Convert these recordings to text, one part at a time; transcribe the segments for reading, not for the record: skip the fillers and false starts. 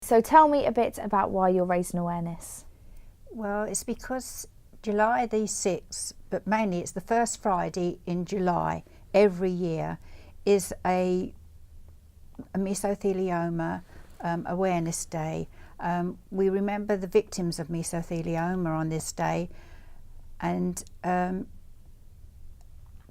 So tell me a bit about why you're raising awareness. Well, it's because July the 6th, but mainly it's the first Friday in July every year, is a mesothelioma awareness day. We remember the victims of mesothelioma on this day, and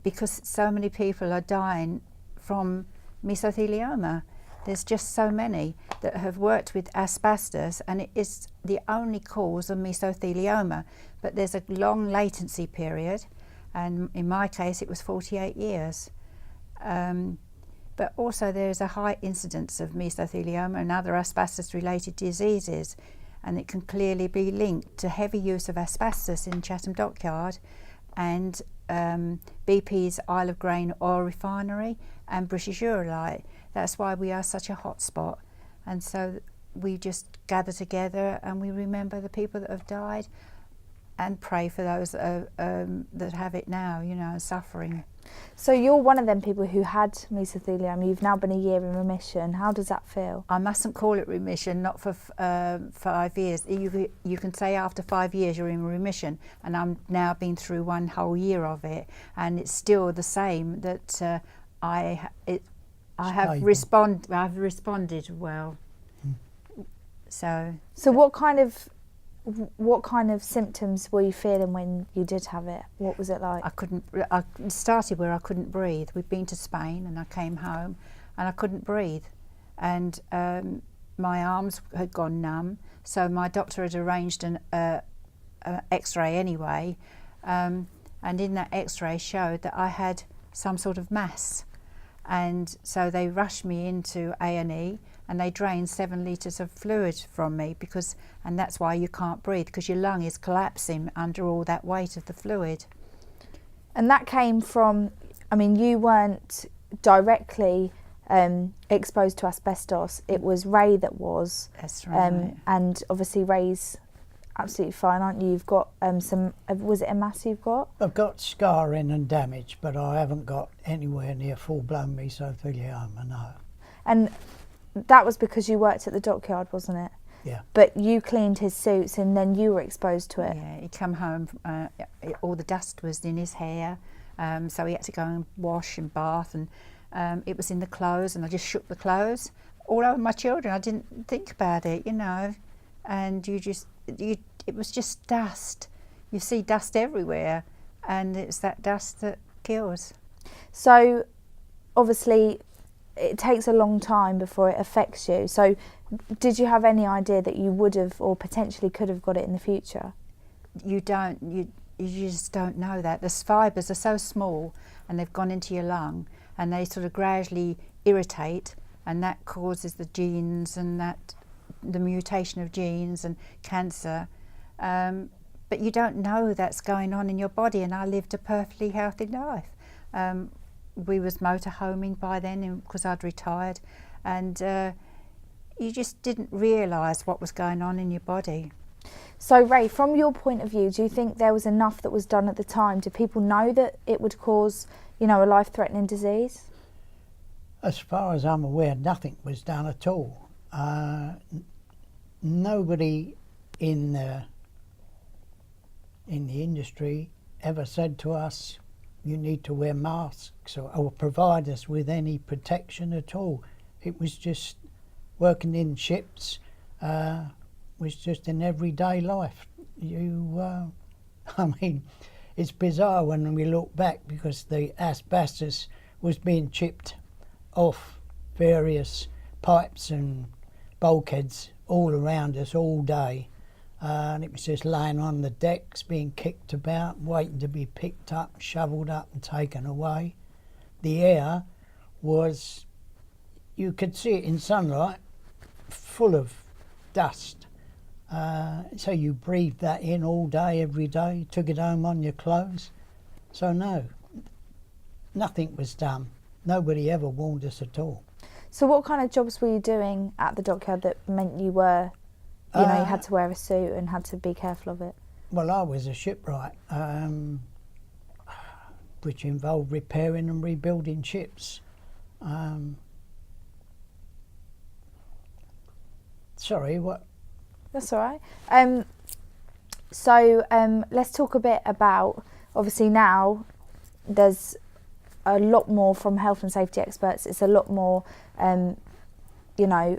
because so many people are dying from mesothelioma. There's just so many that have worked with asbestos, and it is the only cause of mesothelioma, but there's a long latency period, and in my case it was 48 years. But also there's a high incidence of mesothelioma and other asbestos-related diseases, and it can clearly be linked to heavy use of asbestos in Chatham Dockyard and BP's Isle of Grain oil refinery and British Eurolite. That's why we are such a hot spot, and so we just gather together and we remember the people that have died and pray for those that have it now, you know, suffering. So you're one of them people who had mesothelioma. You've now been a year in remission. How does that feel? I mustn't call it remission, not for 5 years. You can say after 5 years you're in remission, and I'm now been through 1 whole year of it, and it's still the same. That I've responded well. So what kind of symptoms were you feeling when you did have it? What was it like? I started where I couldn't breathe. We'd been to Spain and I came home and I couldn't breathe, and my arms had gone numb, so my doctor had arranged an x-ray anyway, and in that x-ray showed that I had some sort of mass, and so they rushed me into A&E and they drained 7 litres of fluid from me, and that's why you can't breathe, because your lung is collapsing under all that weight of the fluid. And that came from, I mean, you weren't directly exposed to asbestos. It was Ray that was. That's right. And obviously Ray's absolutely fine, aren't you? You've got was it a mass you've got? I've got scarring and damage, but I haven't got anywhere near full-blown mesothelioma, no. And that was because you worked at the dockyard, wasn't it? Yeah. But you cleaned his suits and then you were exposed to it. Yeah, he come home, all the dust was in his hair, so he had to go and wash and bath, and it was in the clothes, and I just shook the clothes all over my children. I didn't think about it, you know, and it was just dust. You see dust everywhere, and it's that dust that kills. So obviously it takes a long time before it affects you. So did you have any idea that you would have or potentially could have got it in the future? You don't, you just don't know that. The fibres are so small and they've gone into your lung, and they sort of gradually irritate, and that causes the genes and the mutation of genes and cancer. But you don't know that's going on in your body, and I lived a perfectly healthy life. We was motorhoming by then because I'd retired, and you just didn't realise what was going on in your body. So Ray, from your point of view, do you think there was enough that was done at the time? Do people know that it would cause, you know, a life-threatening disease? As far as I'm aware, nothing was done at all. Nobody in the industry ever said to us, you need to wear masks or provide us with any protection at all. It was just working in ships, was just in everyday life. I mean, it's bizarre when we look back, because the asbestos was being chipped off various pipes and bulkheads all around us all day. And it was just laying on the decks, being kicked about, waiting to be picked up, shovelled up and taken away. The air was, you could see it in sunlight, full of dust. So you breathed that in all day, every day, took it home on your clothes. So no, nothing was done. Nobody ever warned us at all. So what kind of jobs were you doing at the dockyard that meant you were, you know, you had to wear a suit and had to be careful of it? Well, I was a shipwright, which involved repairing and rebuilding ships. Sorry, what? That's all right. So let's talk a bit about, obviously now there's a lot more from health and safety experts. It's a lot more, you know,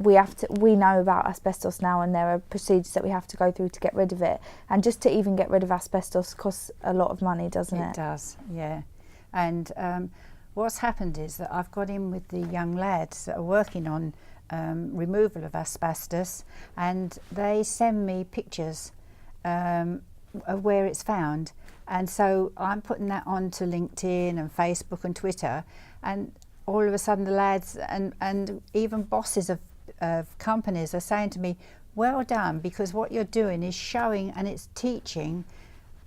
we know about asbestos now, and there are procedures that we have to go through to get rid of it. And just to even get rid of asbestos costs a lot of money, doesn't it? It does, yeah. And what's happened is that I've got in with the young lads that are working on removal of asbestos, and they send me pictures of where it's found. And so I'm putting that onto LinkedIn and Facebook and Twitter, and all of a sudden the lads and even bosses of companies are saying to me, well done, because what you're doing is showing and it's teaching,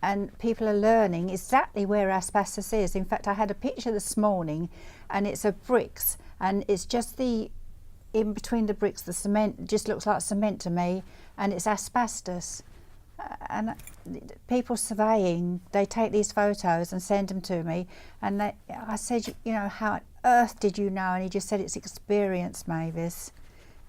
and people are learning exactly where asbestos is. In fact, I had a picture this morning, and it's of bricks, and it's just in between the bricks, the cement just looks like cement to me, and it's asbestos. And people surveying, they take these photos and send them to me, and I said, you know, how on earth did you know? And he just said, it's experience, Mavis.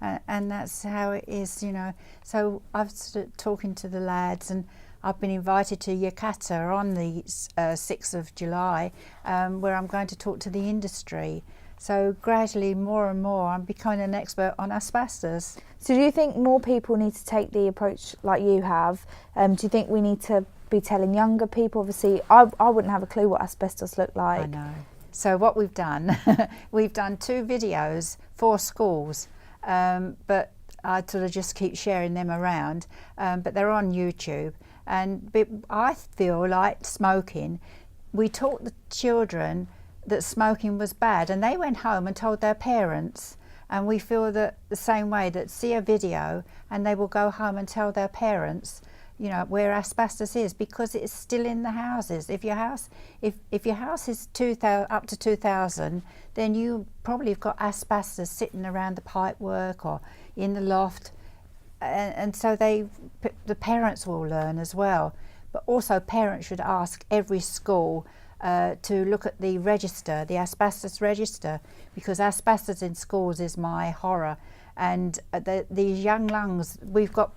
And that's how it is, you know. So I've started talking to the lads, and I've been invited to Yakata on the 6th of July, where I'm going to talk to the industry. So gradually, more and more, I'm becoming an expert on asbestos. So do you think more people need to take the approach like you have? Do you think we need to be telling younger people? Obviously, I wouldn't have a clue what asbestos looked like. I know. So what we've done, we've done 2 videos for schools, but I sort of just keep sharing them around, but they're on YouTube. And I feel like smoking, we taught the children that smoking was bad, and they went home and told their parents, and we feel that the same way, that see a video and they will go home and tell their parents, you know, where asbestos is, because it's still in the houses. If your house is 2000 up to 2000, then you probably have got asbestos sitting around the pipework or in the loft, and so the parents will learn as well. But also parents should ask every school to look at the register, the asbestos register, because asbestos in schools is my horror. And these young lungs, we've got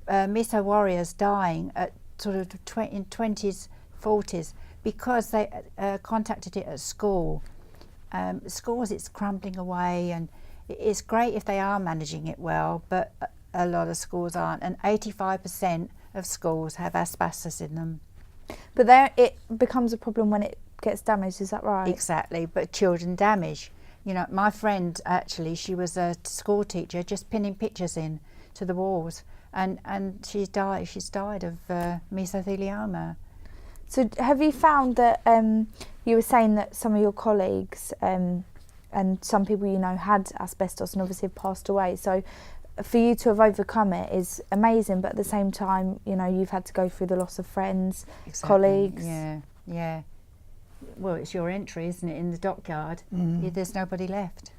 Meso warriors dying at sort of in 20s, 40s, because they contacted it at school. Schools, it's crumbling away, and it's great if they are managing it well, but a lot of schools aren't, and 85% of schools have asbestos in them. But there, it becomes a problem when it gets damaged, is that right? Exactly, but children damage. You know, my friend, actually, she was a school teacher, just pinning pictures in to the walls, and she's died of mesothelioma. So have you found that, you were saying that some of your colleagues and some people you know had asbestos and obviously have passed away, so for you to have overcome it is amazing, but at the same time, you know, you've had to go through the loss of friends, Exactly. colleagues. Yeah. Well, it's your entry, isn't it, in the dockyard? There's nobody left.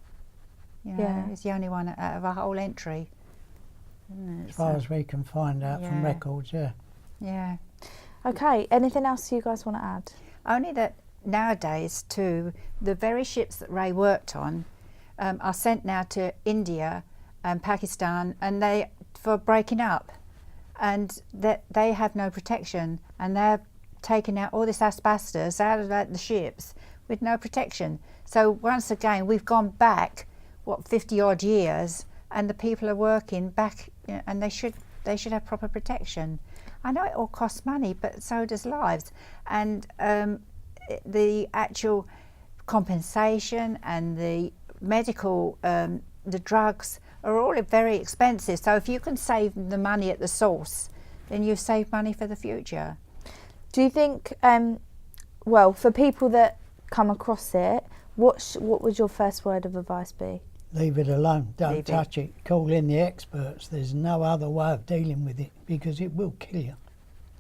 You know, Yeah. it's the only one out of a whole entry. Isn't it? As far as we can find out from Yeah. records, yeah. Yeah. Okay, anything else you guys want to add? Only that nowadays, too, the very ships that Ray worked on are sent now to India and Pakistan, and they for breaking up, and that they have no protection, and they're taking out all this asbestos out of the ships with no protection. So once again, we've gone back 50 odd years, and the people are working back, you know, and they should have proper protection. I know it all costs money, but so does lives, and the actual compensation and the medical, the drugs are all very expensive. So if you can save the money at the source, then you've saved money for the future. Do you think, well, for people that come across it, what would your first word of advice be? Leave it alone. Don't Leave touch it. Call in the experts. There's no other way of dealing with it, because it will kill you.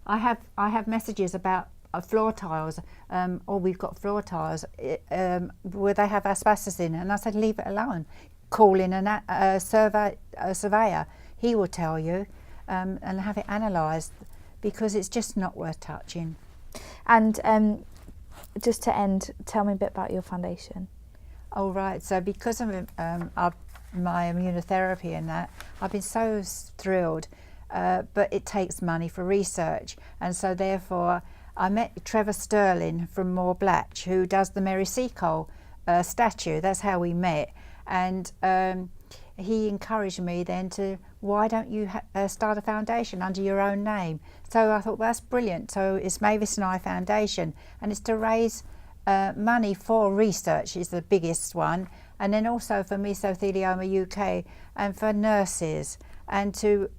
I have messages about floor tiles, or we've got floor tiles where they have asbestos in, and I said leave it alone. Call in a surveyor. He will tell you, and have it analysed, because it's just not worth touching. And just to end, tell me a bit about your foundation. Oh right, so because of my immunotherapy and that, I've been so thrilled, but it takes money for research, and so therefore I met Trevor Sterling from Moor Blatch, who does the Mary Seacole statue. That's how we met, and he encouraged me then to, why don't you start a foundation under your own name? So I thought, well, that's brilliant. So it's Mavis and I Foundation, and it's to raise money for research is the biggest one, and then also for Mesothelioma UK and for nurses, and to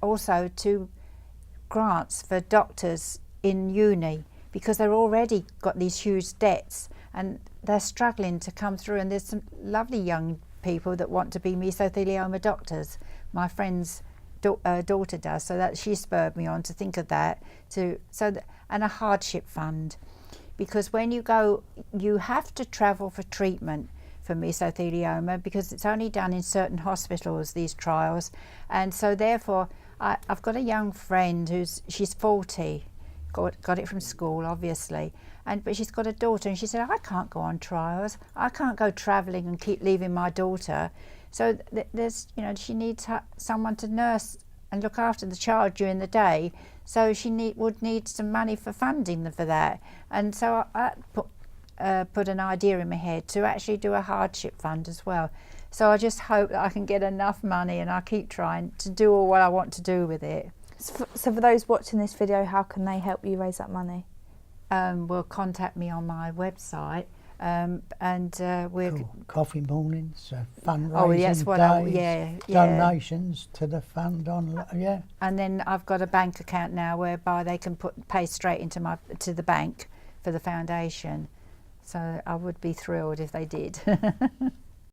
also to grants for doctors in uni, because they're already got these huge debts and they're struggling to come through, and there's some lovely young people that want to be mesothelioma doctors. My friend's daughter does, so that she spurred me on to think of that, and a hardship fund, because when you go, you have to travel for treatment for mesothelioma, because it's only done in certain hospitals, these trials, and so therefore I've got a young friend she's 40, got it from school obviously, but she's got a daughter, and she said, I can't go on trials, I can't go travelling and keep leaving my daughter. So there's, she needs someone to nurse and look after the child during the day, so she would need some money for funding for that. And so I put an idea in my head to actually do a hardship fund as well. So I just hope that I can get enough money, and I keep trying to do all what I want to do with it. So for those watching this video, how can they help you raise that money? Will contact me on my website, and we're coffee mornings, fundraising that's what days, donations to the fund online. And then I've got a bank account now whereby they can pay straight into the bank for the foundation. So I would be thrilled if they did.